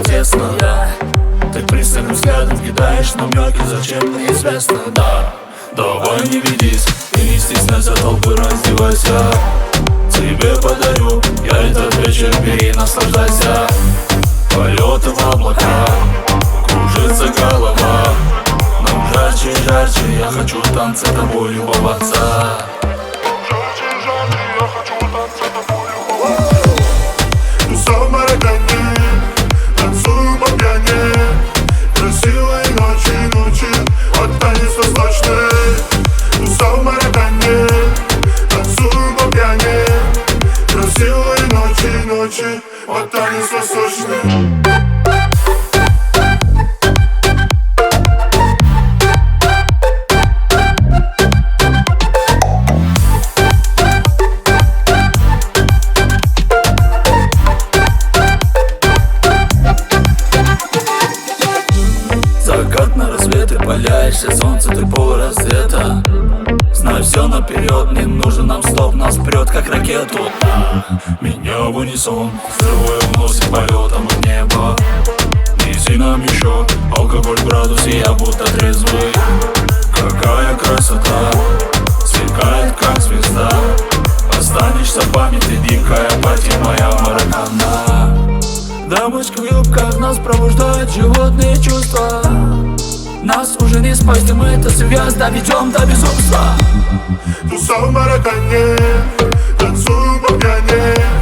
тесно. Ты пристальным взглядом кидаешь намеки, зачем неизвестно. Да, давай не ведись и не стесняйся толпы, раздевайся. Тебе подарю я этот вечер, бери, наслаждайся. Полеты в облака, кружится голова. Нам жарче и жарче, я хочу танцы тобой любоваться. Жарче и жарче, я хочу танцы тобой любоваться. Туса в Маракане, танцую по пьяни. Красивые ночи, ночи, вот танец восточный. Туса в Маракане, танцую по пьяни. Красивые ночи, ночи, вот танец восточный. Закат на рассвет и паляешься, солнце ты полурассвета. Знай все наперед, не нужен нам стоп, нас прет как ракету. Меня в унисон, взрывая уносит полетом в небо. Неси нам еще алкоголь в градусе, я будто трезвый. Какая красота, сверкает как звезда. Останешься в памяти, дикая пати моя Маракано. Дамочки в юбках нас пробуждают животные чувства. Нас уже не спасти, мы это связь доведем до безумства. Туса в Маракане, танцую по пьяни.